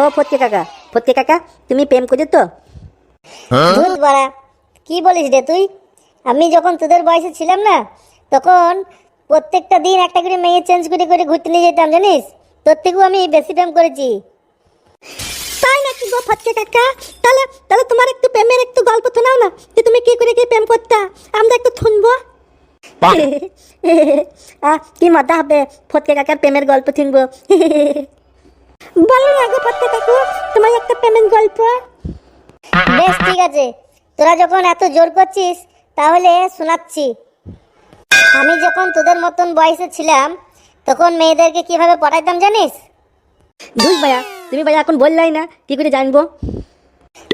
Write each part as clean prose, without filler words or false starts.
ও ফটকে কাকা তুমি প্রেম করছো তো? ধুত বাড়া, কি বলিস রে তুই? আমি যখন তোদের বয়সে ছিলাম না, তখন প্রত্যেকটা দিন একটা করে মেয়ে চেঞ্জ করে করে ঘুরতে নিয়ে যেতাম, জানিস? তোর থেকেও আমি বেশি প্রেম করেছি। তাই নাকি গো ফটকে কাকা? তাহলে তাহলে তোমার একটু প্রেমের একটু গল্প শোনাও না, যে তুমি কি করে কি প্রেম করতা, আমরা একটু শুনবো। কি মজা হবে ফটকে কাকার প্রেমের গল্প শুনবো। বলো না গো ফটকে কাকু, তোমার একটা প্রেমের গল্প। বেশ ঠিক আছে, তোরা যখন এত জোর করছিস তাহলে শোনাচ্ছি। আমি যখন তোদের মতন বয়সে ছিলাম, তখন মেয়েদেরকে কিভাবে পড়াইতাম জানিস? ধুই ভাইয়া, তুমি ভাইয়া এখন বললাই না, কি করে জানবো?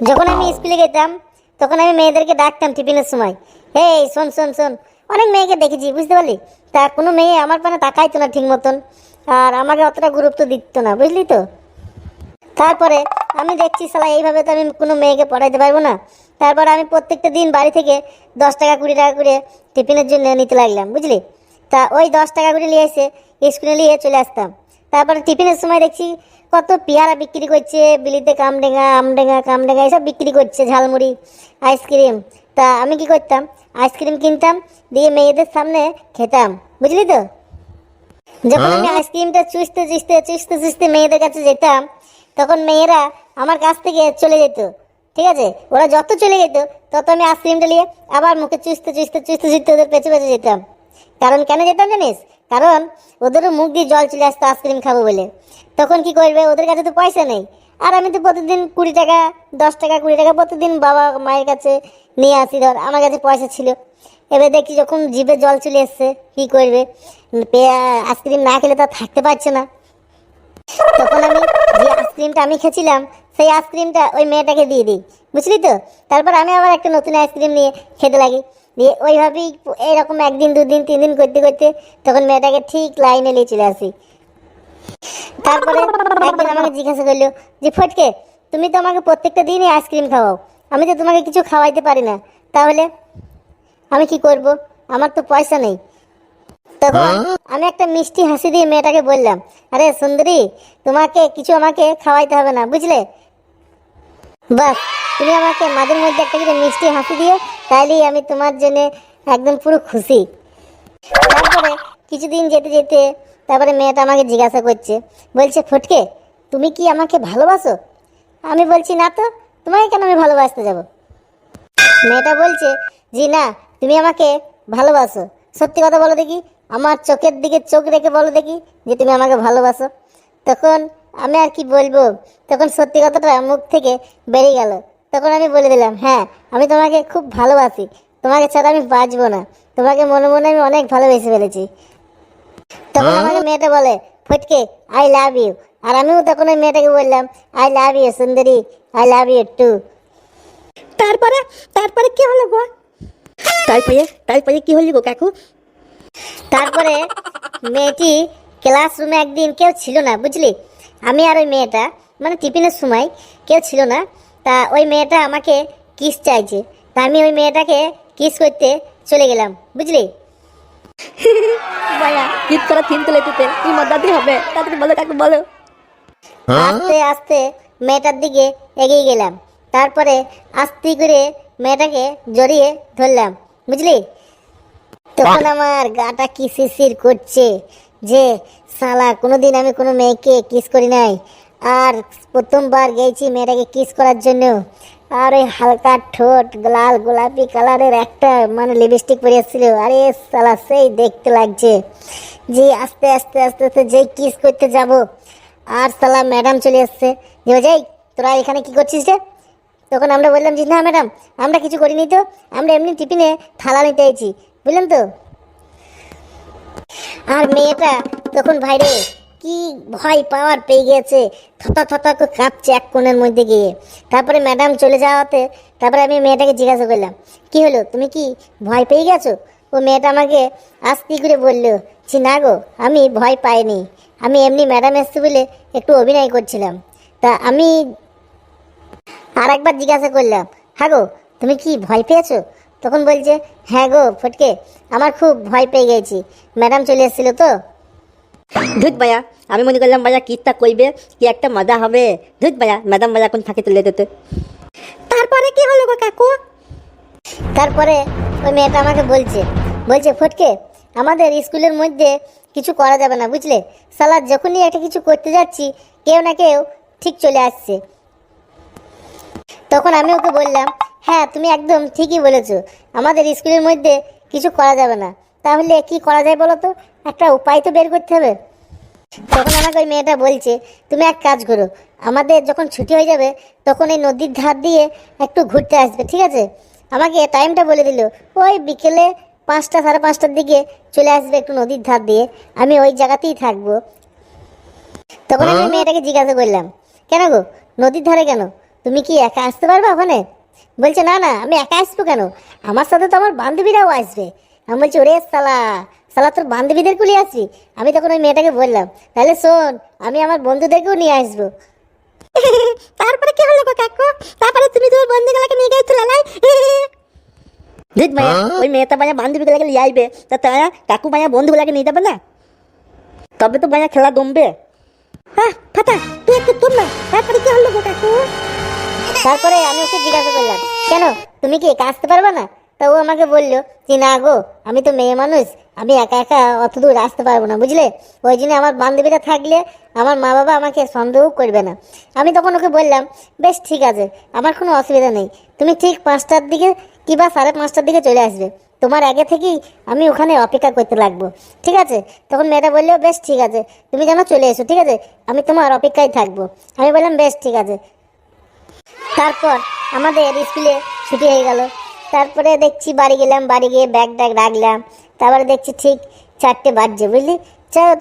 যখন আমি স্কুলে যেতাম, তখন আমি মেয়েদেরকে ডাকতাম টিফিনের সময়, এই শোন শোন শোন। অনেক মেয়েকে দেখেছি, বুঝতে পারলি? তা কোনো মেয়ে আমার পানে তাকাইতো না ঠিক মতন, আর আমাকে অতটা গুরুত্ব দিত না, বুঝলি তো? তারপরে আমি দেখছি শালা এইভাবে তো আমি কোনো মেয়েকে পড়াইতে পারবো না। তারপরে আমি প্রত্যেকটা দিন বাড়ি থেকে 10 টাকা 20 টাকা করে টিফিনের জন্য নিতে লাগলাম, বুঝলি? তা ওই 10 টাকা করে নিয়ে এসে স্কুলে নিয়ে চলে আসতাম। তারপরে টিফিনের সময় দেখছি কত পেয়ারা বিক্রি করছে, বিলিতে কামডেঙ্গা এসব বিক্রি করছে, ঝালমুড়ি, আইসক্রিম। তা আমি কি করতাম, আইসক্রিম কিনতাম, দিয়ে মেয়েদের সামনে খেতাম, বুঝলি তো? যখন আমি আইসক্রিমটা চুষতে মেয়েদের কাছে যেতাম, তখন মেয়েরা আমার কাছ থেকে চলে যেত, ঠিক আছে? ওরা যত চলে যেত তত আমি আইসক্রিমটা নিয়ে আবার মুখে চুষতে ওদের পেছনে পেছনে যেতাম। কারণ কেন যেতাম জানিস? কারণ ওদেরও মুখ দিয়ে জল চলে আসতো আইসক্রিম খাবো বলে। তখন কি করবে, ওদের কাছে তো পয়সা নেই, আর আমি তো প্রতিদিন 20 টাকা 10 টাকা 20 টাকা প্রতিদিন বাবা মায়ের কাছে নিয়ে আসি, ধর আমার কাছে পয়সা ছিল। এবার দেখি যখন জিভে জল চলে এসছে, কি করবে, আইসক্রিম না খেলে তো থাকতে পারছে না। তখন আমি যে আইসক্রিমটা আমি খেয়েছিলাম, সেই আইসক্রিমটা ওই মেয়েটাকে দিয়ে দিই, বুঝলি তো? তারপর আমি আবার একটা নতুন আইসক্রিম নিয়ে খেতে লাগি, দিয়ে ওইভাবেই এইরকম 1 দিন 2 দিন 3 দিন করতে করতে তখন মেয়েটাকে ঠিক লাইনে নিয়ে চলে আসি। তারপরে একদিন আমাকে জিজ্ঞাসা করলো যে, ফটকে তুমি তো আমাকে প্রত্যেকটা দিনই আইসক্রিম খাওয়াও, আমি তো তোমাকে কিছু খাওয়াইতে পারি না, তাহলে আমি কি করব? আমার তো পয়সা নেই। তখন আমি একটা মিষ্টি হাসি দিয়ে মেয়েটাকে বললাম, আরে সুন্দরী, তোমাকে কিছু আমাকে খাওয়াইতে হবে না, বুঝলে? বাস তুমি আমাকে মাঝের মধ্যে একটা করে মিষ্টি হাসি দিও, তাইলেই আমি তোমার জন্য একদম পুরো খুশি। তারপরে কিছুদিন যেতে যেতে তারপরে মেয়েটা আমাকে জিজ্ঞাসা করছে, বলছে, ফটকে তুমি কি আমাকে ভালোবাসো? আমি বলছি, না তো, তোমাকে কেন আমি ভালোবাসতে যাব? মেয়েটা বলছে, জি না, তুমি আমাকে ভালোবাসো। সত্যি কথা বলো দেখি, আমার চোখের দিকে চোখ রেখে বলো দেখি যে তুমি আমাকে ভালোবাসো। তখন আমি আর কি বলবো, তখন সত্যি কথাটা মুখ থেকে বেরিয়ে গেল। তখন আমি বলে দিলাম, হ্যাঁ আমি তোমাকে খুব ভালোবাসি, তোমাকে ছাড়া আমি বাঁচবো না, তোমাকে মনে মনে আমি অনেক ভালোবেসে ফেলেছি। তখন আমাকে মেয়েটা বলে, ফটকে আই লাভ ইউ। আর আমিও তখন ওই মেয়েটাকে বললাম, আই লাভ ইউ সুন্দরী, আই লাভ ইউ টু। তারপরে তারপরে কি হলো গো? তারপরে কি হলো গো কাকু? তারপরে মেয়েটি ক্লাসরুমে একদিন কেউ ছিল না, বুঝলি? আমি আর ওই মেয়েটা, মানে টিফিনের সময় কেউ ছিল না। তা ওই মেয়েটা আমাকে কিস চাইছে, তা আমি ওই মেয়েটাকে কিস করতে চলে গেলাম, বুঝলি? ভাইয়া কিট করা থিম তো লেতেতে কি মজা দিয়ে হবে, তাড়াতাড়ি বলো কাকু বলো। আস্তে আস্তে মেয়েটার দিকে এগিয়ে গেলাম। তারপরে আস্তে করে মেয়েটাকে জড়িয়ে ধরলাম, বুঝলি? তখন আমার গাটা কি শিরশির করছে যে শালা কোনোদিন আমি কোনো মেয়েকে কিস করি নাই, আর প্রথমবার গেছি মেয়েটাকে কিস করার জন্য। আর ওই হালকা ঠোঁট লাল গোলাপি কালারের একটা মানে লিপস্টিক পরে এসেছিল, আরে শালা সেই দেখতে লাগছে যে আস্তে আস্তে আস্তে আস্তে যেই কিস করতে যাব, আর শালা ম্যাডাম চলে এসছে, যে যাই তোরা এখানে কি করছিস রে? তখন আমরা বললাম যে না ম্যাডাম, আমরা কিছু করিনি তো, আমরা এমনি টিফিনে থালা নিতে এসেছি, বুঝলেন তো? আর মেয়েটা তখন ভাইরে কি ভয় পাওয়ার পেয়ে গিয়েছে, থতা করে কাঁপছে এক কোণের মধ্যে গিয়ে। তারপরে ম্যাডাম চলে যাওয়াতে তারপরে আমি মেয়েটাকে জিজ্ঞাসা করলাম, কি হলো, তুমি কি ভয় পেয়ে গেছো? ও মেয়েটা আমাকে আস্তে করে বললো যে না গো, আমি ভয় পাইনি, আমি এমনি ম্যাডাম এসছে বলে একটু অভিনয় করছিলাম। তা আমি আর একবার জিজ্ঞাসা করলাম, হ্যাঁ গো তুমি কি ভয় পেয়েছো? তখন বলছে, হ্যাঁ গো ফটকে, আমার খুব ভয় পেয়ে গেছি, ম্যাডাম চলে এসেছিলো তো। ধুত ভাইয়া, আমি মনে করলাম ভাইয়া কিসটা কইবে, কি একটা মজা হবে। ধুত ভাইয়া, ম্যাডাম ভাইয়া এখন ফাঁকে তুলে দিতে। তারপরে কি হলো গো কাকু? তারপরে ওই মেয়েটা আমাকে বলছে ফটকে, আমাদের স্কুলের মধ্যে কিছু করা যাবে না বুঝলে, সালা যখনই একটা কিছু করতে যাচ্ছি কেউ না কেউ ঠিক চলে আসছে। তখন আমি ওকে বললাম, হ্যাঁ তুমি একদম ঠিকই বলেছো, আমাদের স্কুলের মধ্যে কিছু করা যাবে না। তাহলে কি করা যায় বলো তো, একটা উপায় তো বের করতে হবে। তখন আমাকে ওই মেয়েটা বলছে, তুমি এক কাজ করো, আমাদের যখন ছুটি হয়ে যাবে তখন এই নদীর ধার দিয়ে একটু ঘুরতে আসবে, ঠিক আছে? আমাকে টাইমটা বলে দিল, ওই বিকেলে 5টা 5:30টার দিকে চলে আসবে একটু নদীর ধার দিয়ে, আমি ওই জায়গাতেই থাকবো। তখন আমি মেয়েটাকে জিজ্ঞাসা করলাম, কেন গো নদীর ধারে কেন, তুমি কি একা আসতে পারবে ওখানে? বলছে না না, আমি একা আসবো কেন, আমার সাথে তো আমার বান্ধবীরাও আসবে। আমি বলছি, ওরে সালা সালা তোর বান্ধবীদের কুলিয়ে আসবি? আমি তখন ওই মেয়েটাকে বললাম, তাহলে শোন, আমি আমার বন্ধুদেরকেও নিয়ে আসবো। তারপরে কি হলো গো কাকু? তারপরে তুমি তোমার বন্ধুগুলোকে নিয়ে গেছো লালাই? ধুত ভাইয়া, ওই মেয়েটা ভাইয়া বান্ধবীগুলোকে নিয়ে আসবে, তা তারা কাকু ভাইয়া বন্ধুগুলোকে নিয়ে যাবে না? তবে তো ভাইয়া খেলা জমবে। হ্যাঁ ফাটা, তুই একটু তুল না। তারপরে কি হলো গো কাকু? তারপরে আমি ওকে জিজ্ঞাসা করলাম, কেন তুমি কি একা আসতে পারবে না? তা ও আমাকে বললো যে না গো, আমি তো মেয়ে মানুষ, আমি একা একা অত দূর আসতে পারবো না বুঝলে, ওই জন্য আমার বান্ধবীরা থাকলে আমার মা বাবা আমাকে সন্দেহ করবে না। আমি তখন ওকে বললাম, বেশ ঠিক আছে, আমার কোনো অসুবিধা নেই, তুমি ঠিক 5টার দিকে কিংবা 5:30টার দিকে চলে আসবে, তোমার আগে থেকেই আমি ওখানে অপেক্ষা করতে লাগবো, ঠিক আছে? তখন মেয়েটা বললো, বেশ ঠিক আছে, তুমি যেন চলে এসো, ঠিক আছে, আমি তোমার অপেক্ষায় থাকবো। আমি বললাম, বেশ ঠিক আছে। তারপর আমাদের স্কুলে ছুটি হয়ে গেল। তারপরে দেখছি বাড়ি গেলাম, বাড়ি গিয়ে ব্যাগ ট্যাগ রাখলাম। তারপরে দেখছি ঠিক 4টে বাজছে বুঝলি।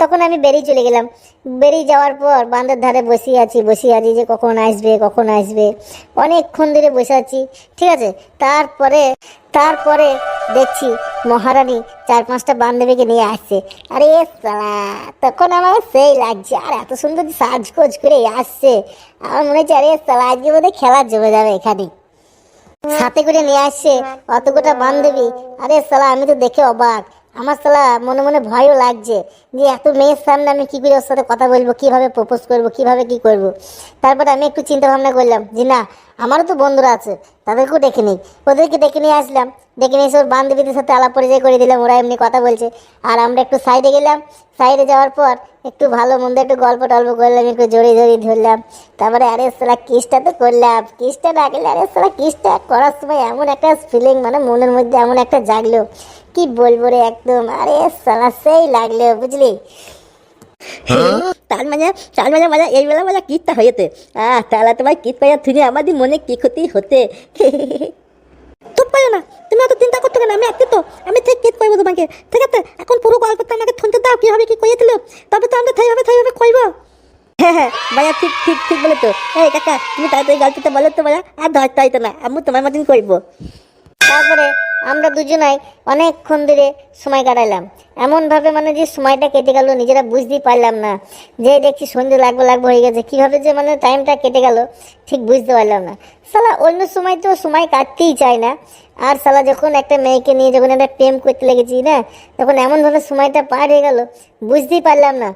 তখন আমি বেরিয়ে চলে গেলাম। বেরিয়ে যাওয়ার পর বাঁধের ধারে বসে আছি যে কখন আসবে অনেকক্ষণ ধরে বসে আছি, ঠিক আছে? তারপরে দেখছি মহারানী 4-5টা বান্ধবীকে নিয়ে আসছে। আরে সালা, তখন আমার সেই লাগছে, আর এত সুন্দর সাজগোজ করে আসছে, আমার মনে হচ্ছে আরে সালা আজকে বোধহয় খেলা জমে যাবে এখানে। সাথে করে নিয়ে আসছে অতটা বান্ধবী। আরে সালা আমি তো দেখে অবাক, আমার সালা মনে মনে ভয়ও লাগছে যে এত মেয়ের সামনে আমি কি করে ওর সাথে কথা বলবো, কিভাবে প্রপোজ করবো, কিভাবে কি করব। তারপরে আমি একটু চিন্তা ভাবনা করলাম যে না, আমারও তো বন্ধুরা আছে, তাদেরকেও ডেকে নিই। ওদেরকে ডেকে নিয়ে আসলাম, ডেকে নিয়ে এসে ওর বান্ধবীদের সাথে আলাপ পরিচয় করে দিলাম, ওরা এমনি কথা বলছে। আর আমরা একটু সাইডে গেলাম, সাইডে যাওয়ার পর একটু ভালো মন্দ একটু গল্প টল্প করলাম, একটু জড়িয়ে ধরলাম। তারপরে আরে সালা কিসটা তো করলাম, কিসটা না করলে আরে সালা কিসটা করার সময় এমন একটা ফিলিং মানে মনের মধ্যে এমন একটা জাগলো, কি বলবো রে, একদম আরে সালা সেই লাগলো বুঝলি। তার মানে মানে এই বেলা মানে কিটটা হয়েছে। তাহলে তোমার কিট পাইয়া থুনে আমাদের মনে কি ক্ষতি হতে। চুপ পাইও না, তুমি অত চিন্তা করতে কেন, আমি আছি তো, আমি ঠিক কিট পাইবো তোমাকে, ঠিক আছে? এখন পুরো গল্পটা আমাকে শুনতে দাও, কিভাবে কি কইয়েছিল, তবে তো আমরা থাইভাবে কইবো। হ্যাঁ ভাইয়া, ঠিক বলে তো। এই কাকা, তুমি তাড়াতাড়ি গল্পটা বলো তো ভাইয়া, আর ধরতে হইতো না, আমি তোমার মতন করবো। তারপরে আমরা দুজনাই অনেকক্ষণ ধরে সময় কাটালাম, এমনভাবে মানে যে সময়টা কেটে গেল নিজেরা বুঝতেই পারলাম না। যে দেখছি সন্ধ্যে লাগবো হয়ে গেছে, কীভাবে যে মানে টাইমটা কেটে গেল ঠিক বুঝতে পারলাম না। সালা অন্য সময় তো সময় কাটতেই চায় না, আর সালা যখন একটা মেয়েকে নিয়ে যখন একটা প্রেম করতে লেগেছি না, তখন এমনভাবে সময়টা পার হয়ে গেল বুঝতেই পারলাম না।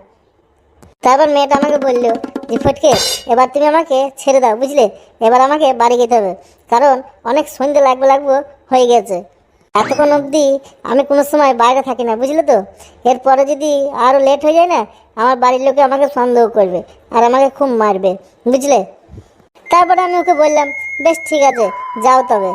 তারপর মেয়েটা আমাকে বললো যে ফটকে, এবার তুমি আমাকে ছেড়ে দাও বুঝলে, এবার আমাকে বাড়ি যেতে হবে, কারণ অনেক সন্ধ্যে লাগবো হয়ে গেছে। এতক্ষণ অবধি আমি কোনো সময় বাইরে থাকি না বুঝলে তো, এরপরে যদি আরও লেট হয়ে যায় না, আমার বাড়ির লোকে আমাকে সন্দেহ করবে আর আমাকে খুব মারবে বুঝলে। তারপরে আমি ওকে বললাম, বেশ ঠিক আছে যাও তবে।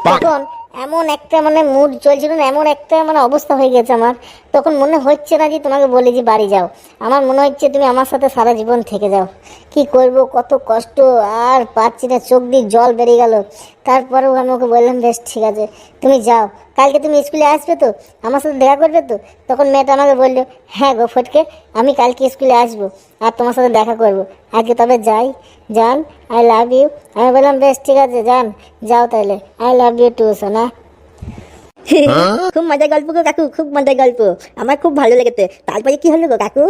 তখন এমন একটা মানে মুড চলছিল না, এমন একটা মানে অবস্থা হয়ে গেছে আমার, তখন মনে হচ্ছে না যে তোমাকে বলি যে বাড়ি যাও, আমার মনে হচ্ছে তুমি আমার সাথে সারা জীবন থেকে যাও। কি করব, কত কষ্ট আর পাচ্ছি না, চোখ দিয়ে জল বেরিয়ে গেল। তারপরেও আমি ওকে বললাম, বেশ ঠিক আছে তুমি যাও, কালকে তুমি স্কুলে আসবে তো, আমার সাথে দেখা করবে তো? তখন মেয়েটা আমাকে বললো, হ্যাঁ গো ফটকে, আমি কালকে স্কুলে আসবো আর তোমার সাথে দেখা করবো, আজকে তবে যাই, জান আই লাভ ইউ। আমি বললাম, বেশ ঠিক আছে জান, যাও তাহলে, আই লাভ ইউ টু সোনা। খুব মজার গল্প গো কাকু, খুব মজার গল্প, আমার খুব ভালো লেগেছে। তারপরে কি হলো গো কাকু?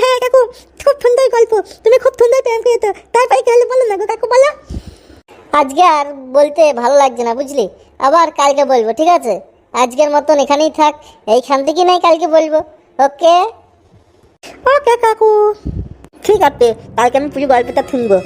হ্যাঁ কাকু, খুব সুন্দর গল্প, তুমি খুব সুন্দর প্রেম করেছো। তারপরে কি হলো বলো না গো কাকু, বলো। আজকে আর বলতে ভালো লাগছে না বুঝলি, আবার কালকে বলবো, ঠিক আছে? আজকের মতন এখানেই থাক, এইখান থেকে নাই কালকে বলবো, ওকে। ওকে কাকু। ঠিক আছে, কালকে আমি পুরো গল্পটা শুনবো।